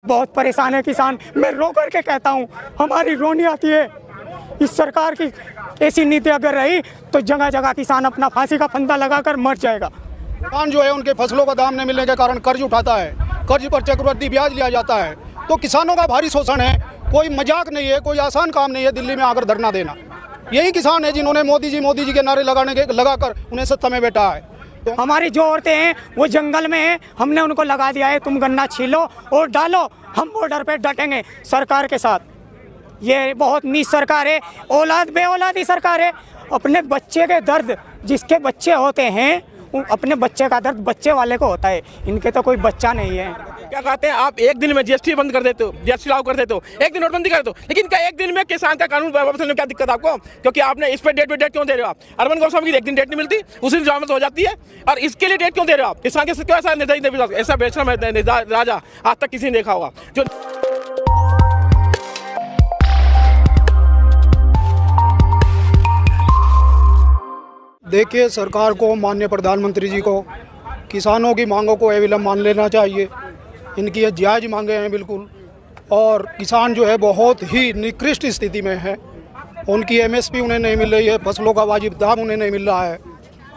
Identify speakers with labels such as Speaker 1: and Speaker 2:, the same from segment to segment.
Speaker 1: बहुत परेशान है किसान। मैं रो करके कहता हूँ, हमारी रोनी आती है। इस सरकार की ऐसी नीति अगर रही तो जगह जगह किसान अपना फांसी का फंदा लगाकर मर जाएगा।
Speaker 2: किसान जो है उनके फसलों का दाम नहीं मिलने के कारण कर्ज उठाता है, कर्ज पर चक्रवृद्धि ब्याज लिया जाता है, तो किसानों का भारी शोषण है। कोई मजाक नहीं है, कोई आसान काम नहीं है दिल्ली में आकर धरना देना। यही किसान है जिन्होंने मोदी जी के नारे लगाकर उन्हें सत्ता में बैठा है।
Speaker 1: तो हमारी जो औरतें हैं वो जंगल में हैं, हमने उनको लगा दिया है, तुम गन्ना छीलो और डालो, हम बॉर्डर पे डटेंगे सरकार के साथ। ये बहुत नीच सरकार है, औलाद बेऔलादी सरकार है। अपने बच्चे के दर्द जिसके बच्चे होते हैं, अपने बच्चे का दर्द बच्चे वाले को होता है, इनके तो कोई बच्चा नहीं है।
Speaker 3: क्या कहते हैं आप, एक दिन में जीएसटी बंद कर देते हो, जीएसटी लागू कर देते हो, एक दिन नोटबंदी कर दो, लेकिन क्या एक दिन में किसान का कानून वापस लेने में क्या दिक्कत आपको? क्योंकि आपने इस पे डेट क्यों दे रहे हो आप? अर्बन गोस्वामी की एक दिन डेट नहीं मिलती, उसी दिन जमानत हो जाती है, और इसके लिए डेट क्यों दे रहे हो आप? किसान के साथ क्यों ऐसा निर्दयी, ऐसा बेशरम राजा आज तक किसी ने देखा होगा जो।
Speaker 2: देखिए, सरकार को, माननीय प्रधानमंत्री जी को किसानों की मांगों को अविलंब मान लेना चाहिए। इनकी ये जायज़ मांगे हैं बिल्कुल, और किसान जो है बहुत ही निकृष्ट स्थिति में है। उनकी एमएसपी उन्हें नहीं मिल रही है, फसलों का वाजिब दाम उन्हें नहीं मिल रहा है,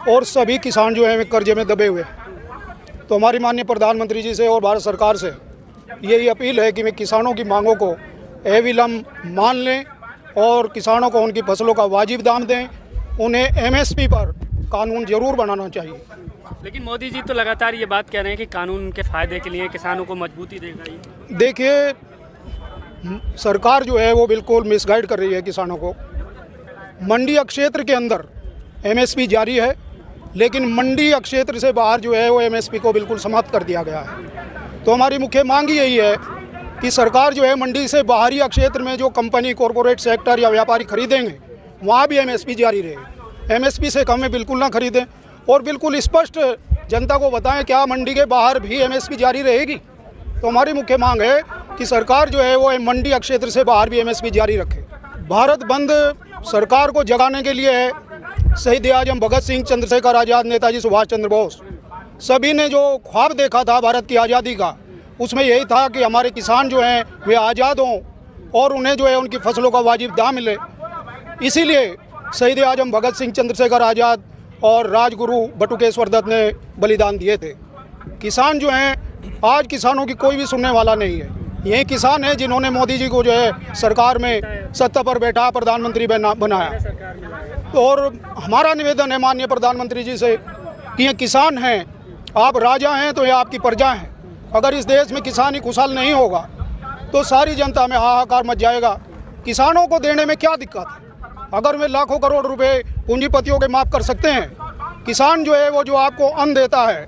Speaker 2: और सभी किसान जो है कर्जे में दबे हुए हैं। तो हमारी माननीय प्रधानमंत्री जी से और भारत सरकार से यही अपील है कि वे किसानों की मांगों को अविलंब मान लें और किसानों को उनकी फसलों का वाजिब दाम दें। उन्हें एमएसपी पर कानून जरूर बनाना चाहिए।
Speaker 4: लेकिन मोदी जी तो लगातार ये बात कह रहे हैं कि कानून उनके फ़ायदे के लिए, किसानों को मजबूती देगा।
Speaker 2: देखिए, सरकार जो है वो बिल्कुल मिसगाइड कर रही है किसानों को। मंडी क्षेत्र के अंदर एमएसपी जारी है, लेकिन मंडी क्षेत्र से बाहर जो है वो एमएसपी को बिल्कुल समाप्त कर दिया गया है। तो हमारी मुख्य मांग यही है कि सरकार जो है मंडी से बाहरी क्षेत्र में जो कंपनी, कॉरपोरेट सेक्टर या व्यापारी खरीदेंगे वहाँ भी एमएसपी जारी रहे। एमएसपी से कम में बिल्कुल ना खरीदें, और बिल्कुल स्पष्ट जनता को बताएं क्या मंडी के बाहर भी एमएसपी जारी रहेगी। तो हमारी मुख्य मांग है कि सरकार जो है वो मंडी क्षेत्र से बाहर भी एमएसपी जारी रखे। भारत बंद सरकार को जगाने के लिए है। शहीद आजम भगत सिंह, चंद्रशेखर आज़ाद, नेताजी सुभाष चंद्र बोस, सभी ने जो ख्वाब देखा था भारत की आज़ादी का, उसमें यही था कि हमारे किसान जो हैं वे आज़ाद हों और उन्हें जो है उनकी फसलों का वाजिब दाम मिले। इसीलिए शहीद आजम भगत सिंह, चंद्रशेखर आज़ाद और राजगुरु बटुकेश्वर दत्त ने बलिदान दिए थे। किसान जो हैं, आज किसानों की कोई भी सुनने वाला नहीं है। यही किसान है जिन्होंने मोदी जी को जो है सरकार में सत्ता पर बैठा प्रधानमंत्री बनाया। और हमारा निवेदन है माननीय प्रधानमंत्री जी से कि ये किसान हैं, आप राजा हैं तो ये आपकी प्रजा हैं। अगर इस देश में किसान ही खुशहाल नहीं होगा तो सारी जनता में हाहाकार मच जाएगा। किसानों को देने में क्या दिक्कत है? अगर वे लाखों करोड़ रुपए पूंजीपतियों के माफ़ कर सकते हैं, किसान जो है वो जो आपको अन्न देता है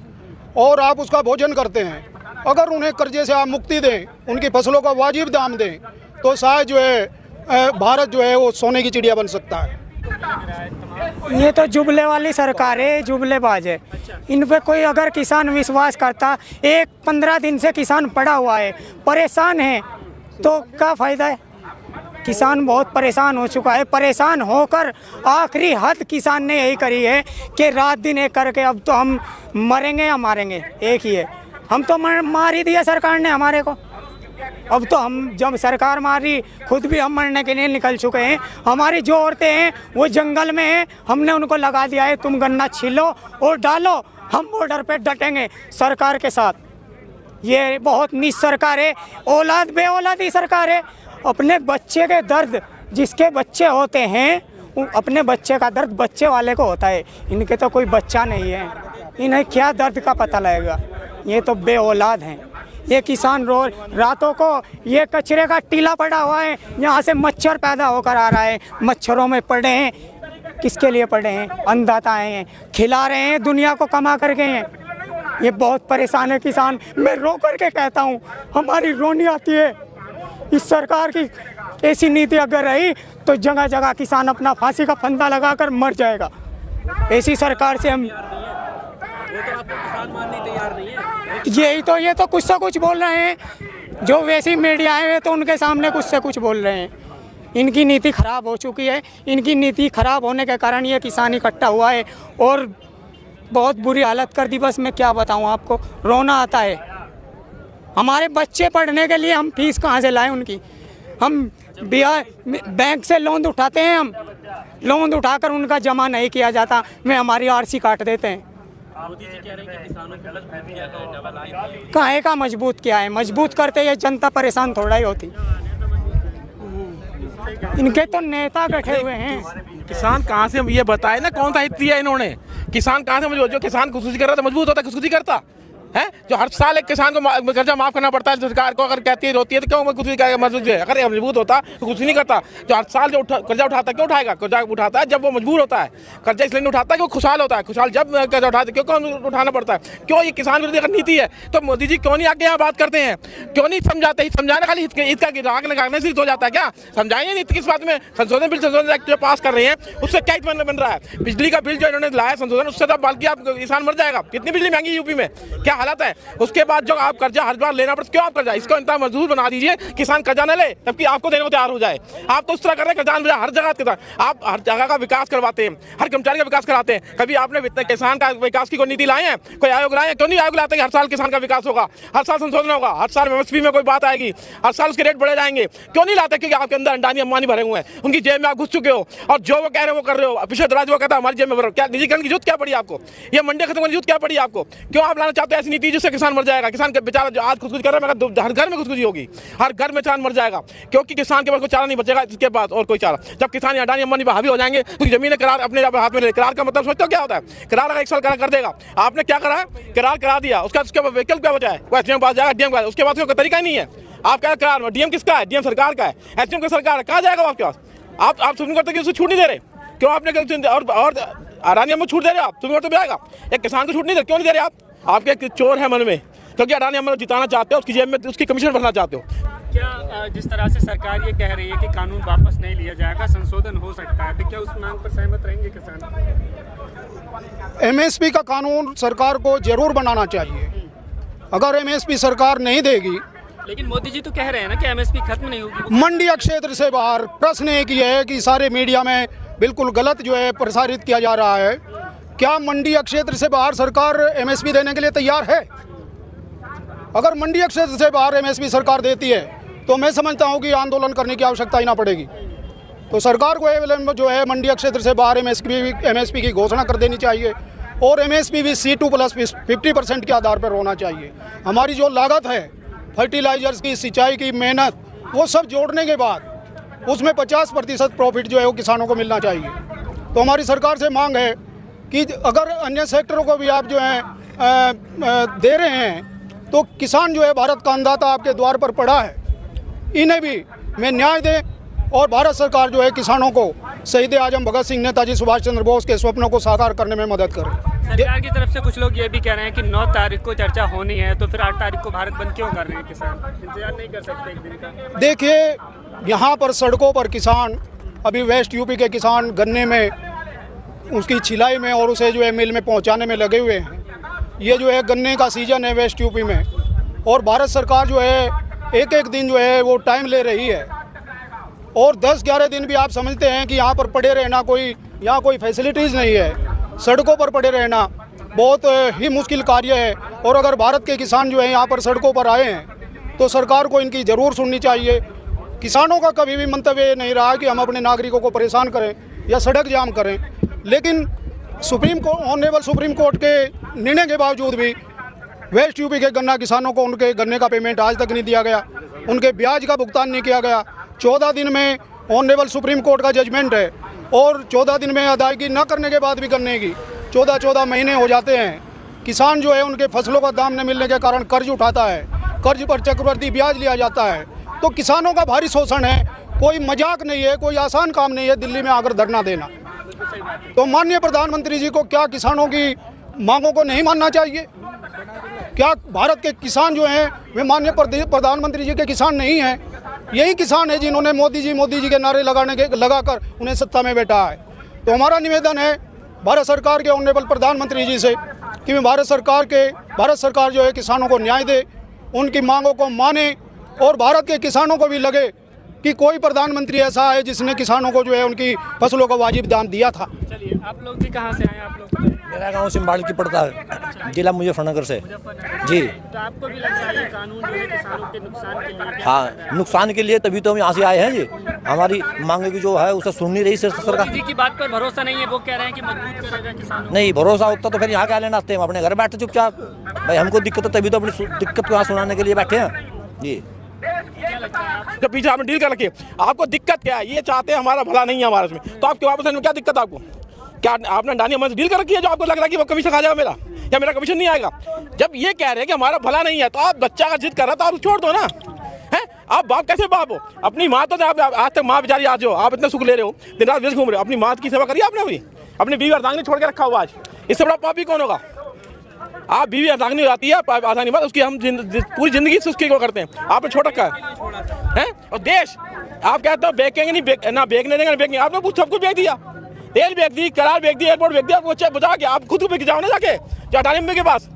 Speaker 2: और आप उसका भोजन करते हैं, अगर उन्हें कर्जे से आप मुक्ति दें, उनकी फसलों का वाजिब दाम दें, तो शायद जो है भारत जो है वो सोने की चिड़िया बन सकता है।
Speaker 1: ये तो जुबले वाली सरकार है, जुबलेबाज है। इन पे कोई अगर किसान विश्वास करता, 15 दिन से किसान पड़ा हुआ है, परेशान है, तो क्या फ़ायदा है? किसान बहुत परेशान हो चुका है। परेशान होकर आखिरी हद किसान ने यही करी है कि रात दिन एक करके अब तो हम मरेंगे या मारेंगे, एक ही है। हम तो मार ही दिया सरकार ने हमारे को। अब तो हम जब सरकार मारी, खुद भी हम मरने के लिए निकल चुके हैं। हमारी जो औरतें हैं वो जंगल में हैं, हमने उनको लगा दिया है, तुम गन्ना छीलो और डालो, हम बॉर्डर पे डटेंगे सरकार के साथ। ये बहुत नीच सरकार है, औलाद बेऔलादी सरकार है। अपने बच्चे के दर्द जिसके बच्चे होते हैं, अपने बच्चे का दर्द बच्चे वाले को होता है, इनके तो कोई बच्चा नहीं है, इन्हें क्या दर्द का पता लगेगा? ये तो बेऔलाद हैं। ये किसान रोज रातों को ये कचरे का टीला पड़ा हुआ है, यहाँ से मच्छर पैदा होकर आ रहा है, मच्छरों में पड़े हैं। किसके लिए पड़े हैं? अन्नदाता हैं, खिला रहे हैं, दुनिया को कमा करके हैं। ये बहुत परेशान है किसान। मैं रो करके कहता हूँ, हमारी रोनी आती है। इस सरकार की ऐसी नीति अगर रही तो जगह जगह किसान अपना फांसी का फंदा लगाकर मर जाएगा। ऐसी सरकार से हम ये तो कुछ से कुछ बोल रहे हैं। जो वैसी मीडिया है तो उनके सामने कुछ से कुछ बोल रहे हैं। इनकी नीति खराब हो चुकी है। इनकी नीति खराब होने के कारण ये किसान इकट्ठा हुआ है और बहुत बुरी हालत कर दी। बस मैं क्या बताऊं आपको, रोना आता है। हमारे बच्चे पढ़ने के लिए हम फीस कहाँ से लाएं उनकी? हम बैंक से लोन उठाते हैं, हम लोन उठाकर उनका जमा नहीं किया जाता, में हमारी आरसी काट देते हैं।
Speaker 4: मोदी जी कह रहे हैं कि किसानों को मजबूत किया है, डबल आई
Speaker 1: काहे का मजबूत किया है? मजबूत करते ये जनता परेशान थोड़ा ही होती। इनके तो नेता बैठे हुए हैं।
Speaker 3: किसान कहाँ से ये बताए ना, कौन सा हित दिया इन्होंने? किसान कहाँ से मजबूत? जो किसान खुदकुशी कर रहा था मजबूत होता है, खुदकुशी करता है? जो हर साल एक किसान को कर्जा माफ करना पड़ता है सरकार को, अगर कहती है रोती है तो क्यों खुदकुशी करेगा? मजबूत है, अगर मजबूत होता तो कुछ नहीं करता। जो हर साल जो कर्जा उठाता है, क्यों उठाएगा? कर्जा उठाता है जब वो मजबूर होता है। कर्जा इसलिए नहीं उठाता कि वो खुशहाल होता है। खुशहाल जब कर्जा उठाते क्यों उठाना पड़ता है? क्यों? ये किसान विरोधी अगर नीति है तो मोदी जी क्यों नहीं आके यहाँ बात करते हैं? क्यों नहीं समझाते? समझाना खाली हित का राग लगाने से हो जाता है क्या? समझाइए नहीं किस बात में? संशोधन एक्ट जो पास कर रहे हैं उससे क्या हित बन रहा है? बिजली का बिल जो इन्होंने लाया संशोधन, उससे तो बल्कि आप किसान मर जाएगा। कितनी बिजली महंगी यूपी में, क्या हालत है? उसके बाद जो आप कर्जा हर बार लेना पड़ता, क्यों आप कर्जा? इसको इतना मजबूत बना दीजिए किसान कर्जा न ले, तबकि आपको देने को तैयार हो जाए। आप तो उस तरह कर रहे हैं कर्जा हर जगह आप हर जगह का विकास करवाते हैं, हर कर्मचारी का विकास कराते हैं। कभी आपने किसान का विकास की कोई नीति लाए हैं? कोई आयोग लाए हैं? क्यों नहीं आयोग लाते कि हर साल किसान का विकास होगा, हर साल संशोधन होगा, हर साल एमएसपी में कोई बात आएगी, हर साल उसके रेट बढ़े जाएंगे? क्यों नहीं लाते? क्योंकि आपके अंदर अंडानी अंबानी भरे हुए हैं, उनकी जेब में आप घुस चुके हो और जो वो कह रहे हो वो कर रहे हो। पिछले दराज वो कहता है हमारी जेब में भरो। क्या निजीकरण की जरूरत क्या पड़ी आपको? ये मंडी खत्म करने की जरूरत क्या पड़ी आपको? क्यों आप लाना चाहते हैं ऐसी नीति जिससे किसान मर जाएगा? किसान के बेचारा जो आज खुदकुशी कर रहा है, मगर हर घर में खुदकुशी होगी, हर घर में किसान मर जाएगा, क्योंकि किसान के पास कोई चारा नहीं बचेगा इसके बाद और कोई चारा। जब किसान अडानी अंबानी हावी हो जाएंगे तो जमीन करार अपने हाथ में ले। करार का मतलब सोचते हो क्या होता है? करार अगर 1 साल करार कर देगा, आपने क्या करा? करार करा दिया, उसके व्हीकल क्या बचा है? वो एसडीएम पास जाएगा, डीएम का, उसके बाद कोई तरीका ही नहीं है। आप क्या करार? डीएम किसका है? डीएम सरकार का है, एसडीएम का सरकार है, कहाँ जाएगा आपके पास? आप सुप्रीम कोर्ट तक छूट नहीं दे रहे, क्यों? आपने और अडानी अंबानी छूट दे रहे हो आप? सुप्रीम कोर्ट तक भी आएगा, एक किसान को छूट नहीं दे, क्यों नहीं दे रहे आप? आपके चोर है मन में, क्योंकि अडानी अंबानी जिताना चाहते हो, उसकी जेब में उसकी कमीशन भरना चाहते हो।
Speaker 4: क्या जिस तरह से सरकार ये कह रही है कि कानून वापस नहीं लिया जाएगा, संशोधन हो सकता है, तो क्या उस मांग पर सहमत रहेंगे किसान?
Speaker 2: एमएसपी का कानून सरकार को जरूर बनाना चाहिए। अगर एमएसपी सरकार नहीं देगी,
Speaker 4: लेकिन मोदी जी तो कह रहे हैं ना कि एमएसपी खत्म नहीं होगी।
Speaker 2: मंडी क्षेत्र से बाहर प्रश्न एक ये है कि सारे मीडिया में बिल्कुल गलत जो है प्रसारित किया जा रहा है। क्या मंडी क्षेत्र से बाहर सरकार एमएसपी देने के लिए तैयार है? अगर मंडी क्षेत्र से बाहर एमएसपी सरकार देती है तो मैं समझता हूं कि आंदोलन करने की आवश्यकता ही ना पड़ेगी। तो सरकार को जो है मंडी क्षेत्र से बाहर एमएसपी की घोषणा कर देनी चाहिए और एमएसपी भी C2+ 50% के आधार पर होना चाहिए। हमारी जो लागत है फर्टिलाइजर्स की, सिंचाई की, मेहनत, वो सब जोड़ने के बाद उसमें 50% प्रॉफिट जो है वो किसानों को मिलना चाहिए। तो हमारी सरकार से मांग है कि अगर अन्य सेक्टरों को भी आप जो है दे रहे हैं तो किसान जो है भारत का अन्नदाता आपके द्वार पर पड़ा है, इन्हें भी मैं न्याय दें और भारत सरकार जो है किसानों को शहीद आजम भगत सिंह, नेताजी सुभाष चंद्र बोस के स्वप्नों को साकार करने में मदद करे।
Speaker 4: सरकार की तरफ से कुछ लोग ये भी कह रहे हैं कि 9 तारीख को चर्चा होनी है, तो फिर 8 तारीख को भारत बंद क्यों कर रहे हैं? किसान इंतजार नहीं कर सकते एक दिन का?
Speaker 2: देखिए, यहाँ पर सड़कों पर किसान, अभी वेस्ट यूपी के किसान गन्ने में, उसकी छिलाई में और उसे जो है मिल में पहुँचाने में लगे हुए हैं। ये जो है गन्ने का सीजन है वेस्ट यूपी में, और भारत सरकार जो है एक एक दिन जो है वो टाइम ले रही है, और 10-11 दिन भी आप समझते हैं कि यहाँ पर पड़े रहना यहाँ कोई फैसिलिटीज़ नहीं है। सड़कों पर पड़े रहना बहुत ही मुश्किल कार्य है। और अगर भारत के किसान जो है यहाँ पर सड़कों पर आए हैं तो सरकार को इनकी ज़रूर सुननी चाहिए। किसानों का कभी भी मंतव्य नहीं रहा कि हम अपने नागरिकों को परेशान करें या सड़क जाम करें, लेकिन ऑनरेबल सुप्रीम कोर्ट के निर्णय के बावजूद भी वेस्ट यूपी के गन्ना किसानों को उनके गन्ने का पेमेंट आज तक नहीं दिया गया, उनके ब्याज का भुगतान नहीं किया गया। 14 दिन में ऑनरेबल सुप्रीम कोर्ट का जजमेंट है, और 14 दिन में अदायगी न करने के बाद भी गन्ने की 14 महीने हो जाते हैं। किसान जो है उनके फसलों का दाम न मिलने के कारण कर्ज उठाता है, कर्ज पर चक्रवृद्धि ब्याज लिया जाता है। तो किसानों का भारी शोषण है, कोई मजाक नहीं है, कोई आसान काम नहीं है दिल्ली में आकर धरना देना। तो माननीय प्रधानमंत्री जी को क्या किसानों की मांगों को नहीं मानना चाहिए? क्या भारत के किसान जो हैं वे माननीय प्रधानमंत्री जी के किसान नहीं हैं? यही किसान है जिन्होंने मोदी जी के नारे लगाकर उन्हें सत्ता में बैठा है। तो हमारा निवेदन है भारत सरकार के ऑनरेबल प्रधानमंत्री जी से कि भारत सरकार जो है किसानों को न्याय दे, उनकी मांगों को माने, और भारत के किसानों को भी लगे कि कोई प्रधानमंत्री ऐसा है जिसने किसानों को जो है उनकी फसलों का वाजिब दाम दिया था।
Speaker 4: चलिए, आप लोग भी कहाँ से आए? आप लोग
Speaker 5: मेरा गांव सिंबाड़ की पड़ता है, जिला मुजफ्फरनगर से जी।
Speaker 4: तो आपको भी लग रहा है ये कानून जो है किसानों के नुकसान के लिए क्या
Speaker 5: हाँ,
Speaker 4: कर रहा है?
Speaker 5: नुकसान के लिए तभी तो हम यहाँ से आए हैं जी। हमारी मांगे की जो है उसे सुन नहीं रही सरकार।
Speaker 4: मोदी जी की बात पर भरोसा नहीं है, वो कह रहे हैं कि मजबूत करेगा किसानों को।
Speaker 5: नहीं भरोसा होता तो फिर यहाँ क्या लेना आते हैं, हम अपने घर बैठे चुपचाप। भाई हमको दिक्कत है तभी तो अपनी दिक्कत को यहाँ सुनाने के लिए बैठे हैं जी।
Speaker 4: क्या लगता है आप?
Speaker 3: जब पीछे आपने डील कर रखी है, आपको दिक्कत क्या है? ये चाहते हैं हमारा भला नहीं है हमारे इसमें, तो आपके वापस आने में क्या दिक्कत है आपको? क्या आपने डानी अमन से डील कर रखी है जो आपको लग रहा है कि वो कमीशन खा जाएगा मेरा, या मेरा कमीशन नहीं आएगा? जब ये कह रहे हैं कि हमारा भला नहीं है, तो आप बच्चा का जिद कर रहा है तो आप छोड़ दो ना। हैं आप बाप कैसे बाप हो? अपनी माँ तो आप आज तक माँ बेचारी आज हो, आप इतना सुख ले रहे हो, दिन रात विदेश घूम रहे हो, अपनी माँ की सेवा करिए आपने। अपनी बीवी अर्धांगिनी छोड़ के रखा हुआ आज, इससे बड़ा पापी कौन होगा? आप बीवी अर्धांगिनी हो जाती है आसानी बात, उसकी हम पूरी जिंदगी से उसकी को करते हैं, आपने छोड़ रखा है। और देश आप कहते हो बेचेंगे नहीं, ना बेचने देंगे ना बेचेंगे, आपने सब कुछ बेच दिया। तेल बेच दी, करार बेच दी, एयरपोर्ट बेच दिया, आपको बुझा के आप खुद बेच जाओ ना जाके अडानी के पास।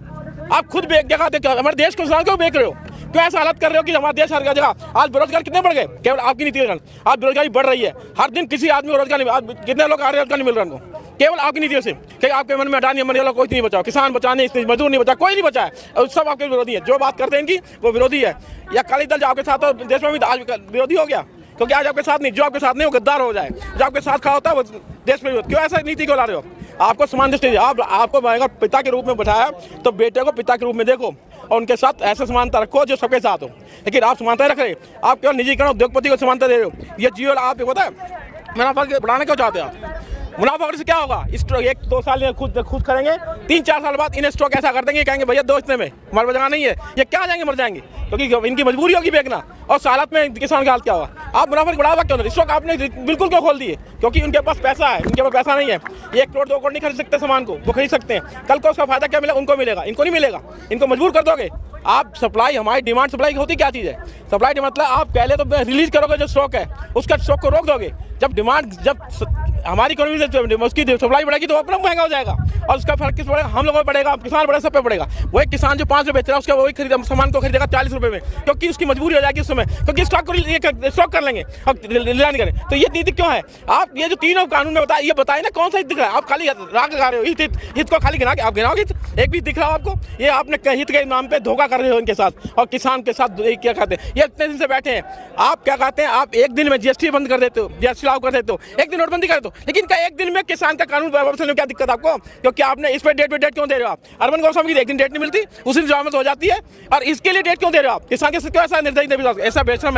Speaker 3: आप खुद बेच दिखाते, हमारे देश को क्यों बेच रहे हो? क्यों ऐसा हालत कर रहे हो कि हमारा देश हर जगह आज बेरोजगार कितने बढ़ गए? केवल आपकी नीति के कारण आज बेरोजगारी बढ़ रही है। हर दिन किसी आदमी को रोजगार नहीं, आज कितने लोग आ रहे हैं रोजगार नहीं मिल रहा उनको, केवल आपकी नीतियों से। कि आपके मन में अडानी अम्बानी वाला कोई नहीं बचाओ, किसान बचाने, मजदूर नहीं बचा, कोई नहीं बचा है, और सब आपके विरोधी है। जो बात करते हैं इनकी वो विरोधी है। या अकाली दल जो आपके साथ हो देश में भी आज विरोधी हो गया, क्योंकि आज आपके साथ नहीं, जो आपके साथ नहीं वो गद्दार हो जाए, जो आपके साथ खड़ा होता है वो देश में। क्यों ऐसा नीति क्यों ला रहे हो? आपको समान दृष्टि, आपको अगर पिता के रूप में बैठाया तो बेटे को पिता के रूप में देखो और उनके साथ ऐसा समानता रखो जो सबके साथ हो। लेकिन आप समानता रख रहे, आप केवल निजीकरण उद्योगपति को समानता दे रहे हो। ये जीवन आप पता है मुनाफा बढ़ाना क्यों चाहते हैं आप? मुनाफा से क्या होगा? स्टॉक 1-2 साल में खुद करेंगे, 3-4 साल बाद इन्हें स्टॉक ऐसा कर देंगे, कहेंगे भैया दो इतने में हमारे जगह नहीं है, ये क्या जाएंगे, मर जाएंगे, क्योंकि इनकी मजबूरी होगी बेचना। और सालत में किसान का हाल क्या होगा? आप मुनाफा बढ़ावा क्यों नहीं? स्टॉक आपने बिल्कुल क्यों खोल दिए? क्योंकि उनके पास पैसा है, इनके पास पैसा नहीं है। 1 करोड़ 2 करोड़ नहीं खरीद सकते सामान को, वो खरीद सकते हैं। कल को उसका फायदा क्या मिलेगा? उनको मिलेगा, इनको नहीं मिलेगा। इनको मजबूर कर दोगे आप। सप्लाई, हमारी डिमांड सप्लाई होती क्या चीज़ है? सप्लाई मतलब आप पहले तो रिलीज करोगे जो स्टॉक है, उसका स्टॉक को रोक दोगे। जब डिमांड, जब हमारी इकोनॉमी से उसकी सप्लाई बढ़ेगी तो अपना महंगा हो जाएगा, और उसका फर्क किस पड़ेगा? हम लोगों पर पड़ेगा, किसान बड़े सब पे पड़ेगा। वही किसान जो 5 रुपये बेच रहा है उसका वही खरीद सामान को खरीदेगा 40 रुपये में, क्योंकि उसकी मजबूरी हो जाएगी उस समय, क्योंकि स्टॉक को स्टॉक कर लेंगे और लीला नहीं करें। तो ये नीति क्यों है? आप ये जो तीनों कानून में बताया, ये बताए ना कौन सा हित दिख रहा है? आप खाली राग लगा रहे हो, हित को खाली गिना के आप गिनाओगे, एक भी दिख रहा हो आपको? ये आपने हित के नाम पे धोखा कर रहे हो इनके साथ, और किसान के साथ क्या कहते हैं? ये इतने दिन से बैठे हैं, आप क्या कहते हैं? आप एक दिन में GST बंद कर देते हो, GST लागू कर देते हो, एक दिन नोटबंदी कर देते हो, लेकिन क्या एक दिन में किसान का कानून वापस लेने में क्या दिक्कत आपको? क्योंकि आपने इस पर डेट क्यों दे रहे हो आप? अरविंद गोस्वामी की एक दिन डेट नहीं मिलती, उसी दिन जमानत हो जाती है, और इसके लिए डेट क्यों दे रहे हो आप? किसान के साथ क्यों ऐसा निर्दयी, ऐसा बेशरम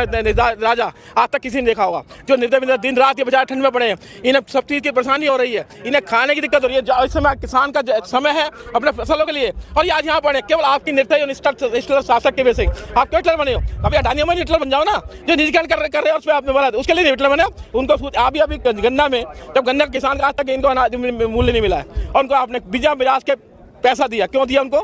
Speaker 3: राजा आज तक किसी ने देखा होगा? जो निर्दयी दिन रात ये बेचारे ठंड में पड़े हैं, इन्हें सब चीज़ की परेशानी हो रही है, इन्हें खाने की दिक्कत हो रही है। इस समय किसान का समय है अपने फसलों के लिए, और ये आज यहाँ पड़े केवल आपकी निर्दयी और शासक की वजह से। आप क्यों हिटलर बने हो? अभी अडानी अम्बानी हिटलर बन जाओ ना, जो निजीकरण कर रहे हो उस पर आपने बोला, उसके लिए हिटलर बने उनको। अभी गन्ना में जब गन्ना किसान का आज तक इनको अनाज मूल्य नहीं मिला है, और उनको आपने बीजा विराज के पैसा दिया, क्यों दिया उनको?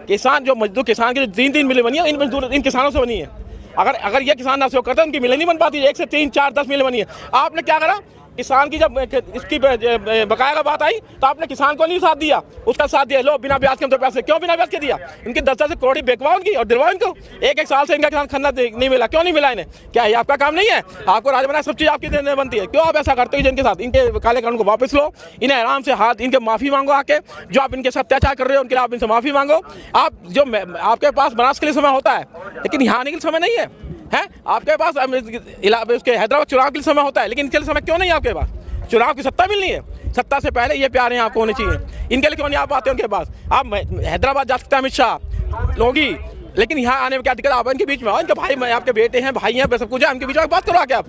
Speaker 3: किसान जो मजदूर, किसान की जो 3 मिलें बनी है, इन मजदूर इन किसानों से बनी है। अगर ये किसान ना सहयोग करते उनकी मिलें नहीं बन पाती, 1 से 3, 4, 10 मिलें बनी है। आपने क्या करा? किसान की जब इसकी बकाया का बात आई तो आपने किसान को नहीं साथ दिया, उसका साथ दिया, लो बिना ब्याज के हम तो पैसे। क्यों बिना ब्याज के दिया? इनकी 10 से करोड़ बेचवाओ उनकी और दिलवाओ इनको। 1 साल से इनका किसान खन्ना नहीं मिला, क्यों नहीं मिला इन्हें? क्या ये आपका काम नहीं है? आपको राज बनाए, सब चीज़ आपकी देने बनती है, क्यों आप ऐसा करते हो? जिनके साथ इनके काले कानून को वापस लो, इन्हें आराम से हाथ इनके माफ़ी मांगो आके, जो आप इनके साथ अत्याचार कर रहे हो उनके लिए आप इनसे माफ़ी मांगो। आप जो आपके पास बनारस के लिए समय होता है, लेकिन यहाँ आने के लिए समय नहीं है। आपके पास उसके हैदराबाद चुनाव के लिए समय होता है, लेकिन इनके लिए समय क्यों नहीं है आपके पास? चुनाव की सत्ता मिलनी है, सत्ता से पहले ये प्यार हैं आपको होने चाहिए। इनके लिए क्यों नहीं आप आते उनके पास? आप हैदराबाद जा सकते हैं अमित शाह लोगी, लेकिन यहाँ आने में क्या दिक्कत? आप इनके बीच में आओ, इनके भाई, आपके बेटे हैं, भाई हैं, सब कुछ है, इनके बीच में बात करो आके आप।